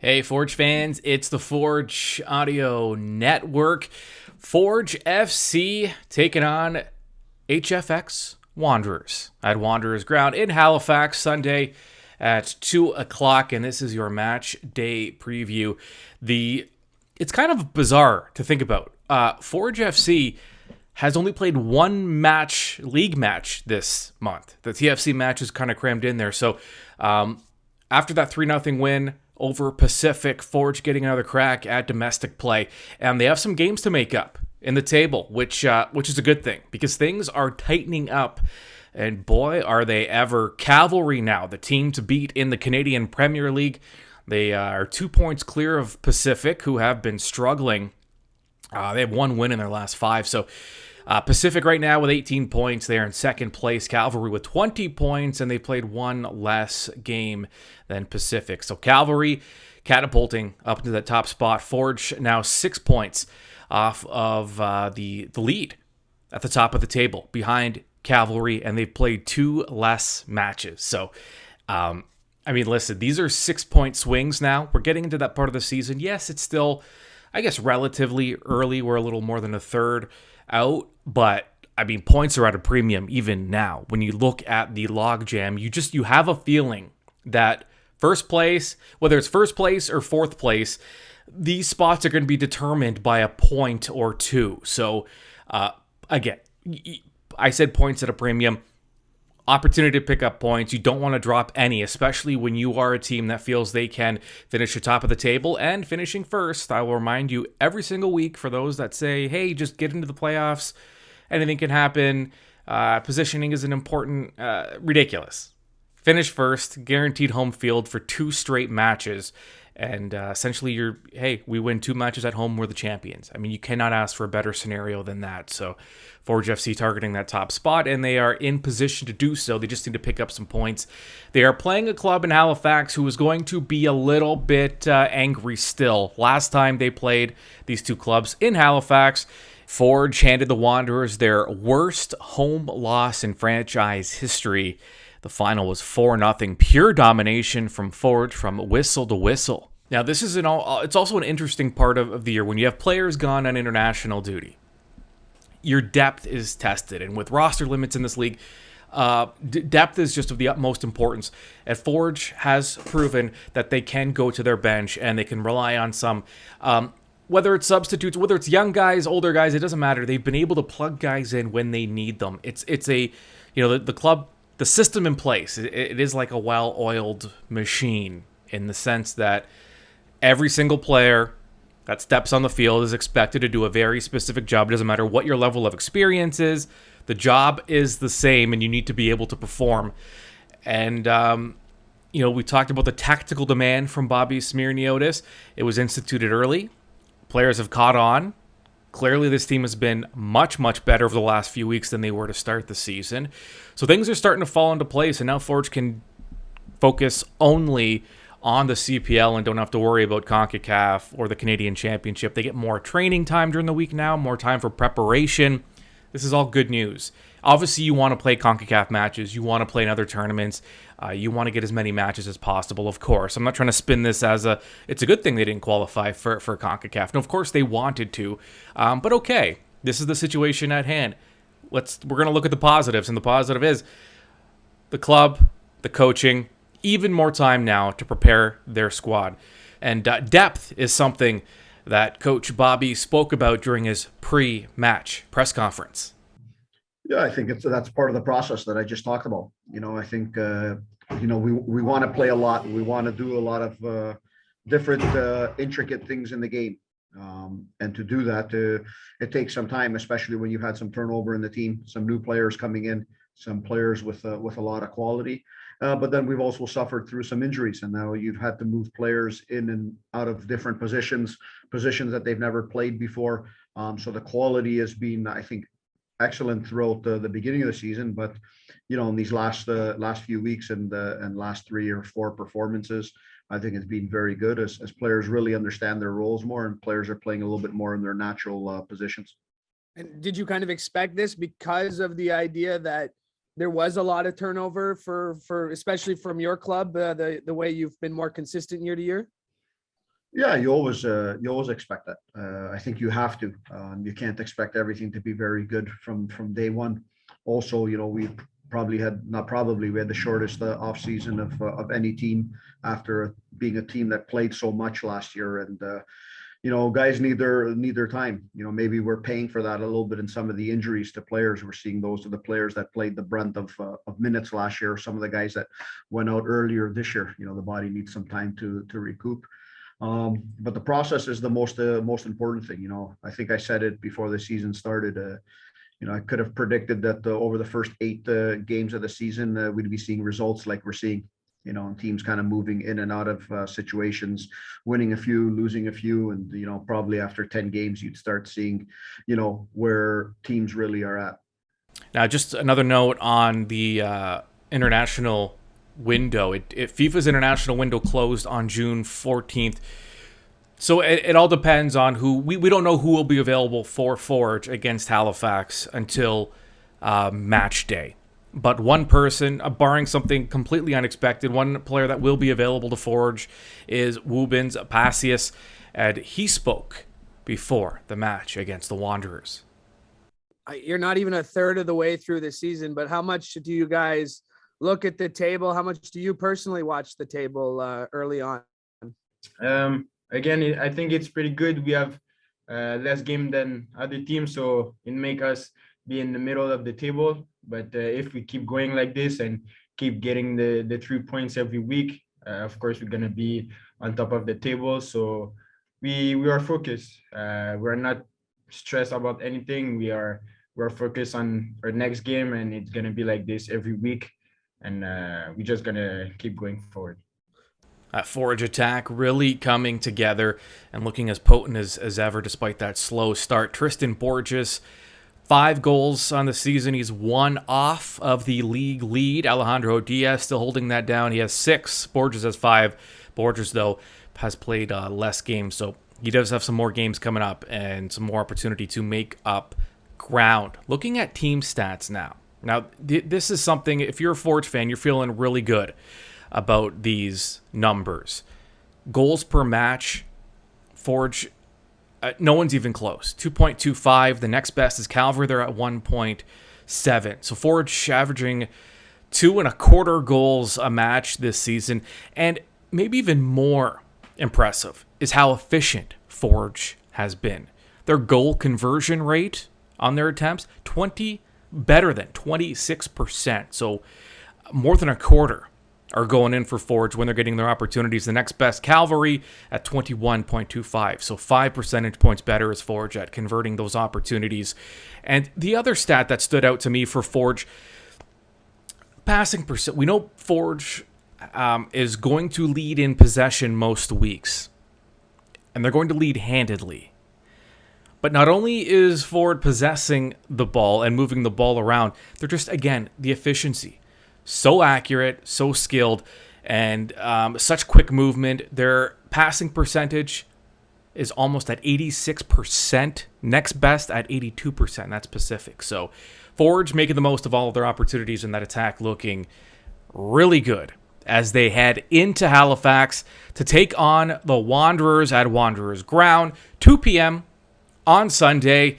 Hey, Forge fans, it's the Forge Audio Network. Forge FC taking on HFX Wanderers at Wanderers Ground in Halifax Sunday at 2 o'clock, and this is your match day preview. It's kind of bizarre to think about. Forge FC has only played one league match this month. The TFC match is kind of crammed in there. So after that 3-0 win over Pacific, Forge getting another crack at domestic play, and they have some games to make up in the table, which is a good thing because things are tightening up. And boy, are they ever. Cavalry now, the team to beat in the Canadian Premier League. They are 2 points clear of Pacific, who have been struggling. They have one win in their last five. So Pacific right now with 18 points. They are in second place. Cavalry with 20 points, and they played one less game than Pacific. So Cavalry catapulting up into that top spot. Forge now 6 points off of the lead at the top of the table behind Cavalry, and they've played two less matches. So, listen, these are 6-point swings now. We're getting into that part of the season. Yes, it's still, I guess, relatively early. We're a little more than a third out, but points are at a premium even now. When you look at the logjam, you have a feeling that first place, whether it's first place or fourth place, these spots are going to be determined by a point or two. So, again, I said points at a premium. Opportunity to pick up points. You don't want to drop any, especially when you are a team that feels they can finish the top of the table and finishing first. I will remind you every single week for those that say, hey, just get into the playoffs. Anything can happen. Positioning isn't important. Ridiculous. Finish first, guaranteed home field for 2 straight matches. And essentially, we win 2 matches at home, we're the champions. You cannot ask for a better scenario than that. So Forge FC targeting that top spot, and they are in position to do so. They just need to pick up some points. They are playing a club in Halifax who is going to be a little bit angry still. Last time they played these two clubs in Halifax, Forge handed the Wanderers their worst home loss in franchise history. The final was 4-0, pure domination from Forge from whistle to whistle. Now, this is it's also an interesting part of the year when you have players gone on international duty. Your depth is tested, and with roster limits in this league, depth is just of the utmost importance. And Forge has proven that they can go to their bench and they can rely on some, whether it's substitutes, whether it's young guys, older guys, it doesn't matter. They've been able to plug guys in when they need them. The club. The system in place, it is like a well-oiled machine in the sense that every single player that steps on the field is expected to do a very specific job. It doesn't matter what your level of experience is. The job is the same, and you need to be able to perform. And, we talked about the tactical demand from Bobby Smyrniotis. It was instituted early. Players have caught on. Clearly, this team has been much, much better over the last few weeks than they were to start the season. So things are starting to fall into place, and now Forge can focus only on the CPL and don't have to worry about CONCACAF or the Canadian Championship. They get more training time during the week now, more time for preparation. This is all good news. Obviously, you want to play CONCACAF matches. You want to play in other tournaments. You want to get as many matches as possible, of course. I'm not trying to spin this as it's a good thing they didn't qualify for CONCACAF. No, of course they wanted to. But okay, this is the situation at hand. We're going to look at the positives, and the positive is the club, the coaching, even more time now to prepare their squad. And depth is something that Coach Bobby spoke about during his pre-match press conference. Yeah, I think that's part of the process that I just talked about. I think we want to play a lot. We want to do a lot of different intricate things in the game, and to do that, it takes some time, especially when you've had some turnover in the team, some new players coming in, some players with a lot of quality. But then we've also suffered through some injuries, and now you've had to move players in and out of different positions that they've never played before. So the quality has been, I think, excellent throughout the beginning of the season, but in these last few weeks and last 3 or 4 performances, I think it's been very good as players really understand their roles more, and players are playing a little bit more in their natural positions. And did you kind of expect this because of the idea that there was a lot of turnover for especially from your club, the way you've been more consistent year to year? Yeah, you always expect that. I think you have to. You can't expect everything to be very good from day one. Also, we probably had not probably we had the shortest off season of any team after being a team that played so much last year, and guys need their time. Maybe we're paying for that a little bit in some of the injuries to players. We're seeing those are the players that played the brunt of minutes last year. Some of the guys that went out earlier this year. The body needs some time to recoup. But the process is the most important thing. I think I said it before the season started. I could have predicted that over the first 8 games of the season, we'd be seeing results like we're seeing. And teams kind of moving in and out of situations, winning a few, losing a few, and probably after 10 games, you'd start seeing, where teams really are at. Now, just another note on the international window. FIFA's international window closed on June 14th. So it all depends on who. We don't know who will be available for Forge against Halifax until match day. But one person, barring something completely unexpected, one player that will be available to Forge is Woobens Pacius. And he spoke before the match against the Wanderers. You're not even a third of the way through the season, but how much do you guys look at the table? How much do you personally watch the table early on? Again, I think it's pretty good. We have less game than other teams, so it make us be in the middle of the table. But if we keep going like this and keep getting the 3 points every week, of course, we're going to be on top of the table. So we are focused. We're not stressed about anything. We're focused on our next game, and it's going to be like this every week. And we're just going to keep going forward. That Forge attack really coming together and looking as potent as ever despite that slow start. Tristan Borges, 5 goals on the season. He's 1 off of the league lead. Alejandro Diaz still holding that down. He has 6. Borges has 5. Borges, though, has played less games, so he does have some more games coming up and some more opportunity to make up ground. Looking at team stats now. Now, this is something, if you're a Forge fan, you're feeling really good about these numbers. Goals per match, Forge, no one's even close. 2.25. The next best is Calvary. They're at 1.7. So Forge averaging 2.25 goals a match this season. And maybe even more impressive is how efficient Forge has been. Their goal conversion rate on their attempts, better than 26%. So more than a quarter are going in for Forge when they're getting their opportunities. The next best, Calvary, at 21.25. So 5 percentage points better is Forge at converting those opportunities. And the other stat that stood out to me for Forge, passing percent. We know Forge is going to lead in possession most weeks. And they're going to lead handedly. But not only is Forge possessing the ball and moving the ball around, they're just, again, the efficiency. So accurate, so skilled, and such quick movement. Their passing percentage is almost at 86%. Next best at 82%. That's Pacific. So Forge making the most of all of their opportunities in that attack, looking really good as they head into Halifax to take on the Wanderers at Wanderers Ground, 2 p.m. on Sunday.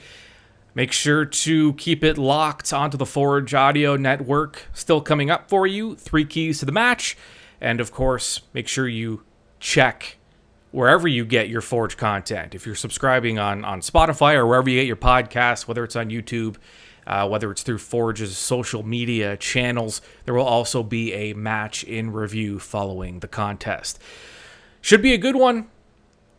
Make sure to keep it locked onto the Forge Audio Network. Still coming up for you, 3 keys to the match. And of course, make sure you check wherever you get your Forge content. If you're subscribing on Spotify or wherever you get your podcasts, whether it's on YouTube, whether it's through Forge's social media channels, there will also be a match in review following the contest. Should be a good one.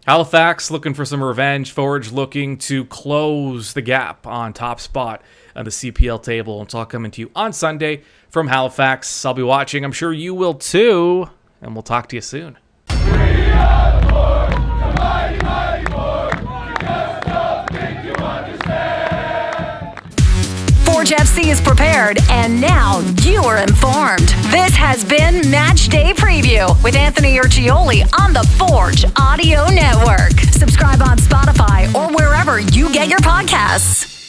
Halifax looking for some revenge. Forge looking to close the gap on top spot on the CPL table. It's all coming to you on Sunday from Halifax. I'll be watching. I'm sure you will too. And we'll talk to you soon. Forge FC is prepared, and now you are informed. This has been Match Day Preview with Anthony Urciuoli on the Forge Audio Network. Subscribe on Spotify or wherever you get your podcasts.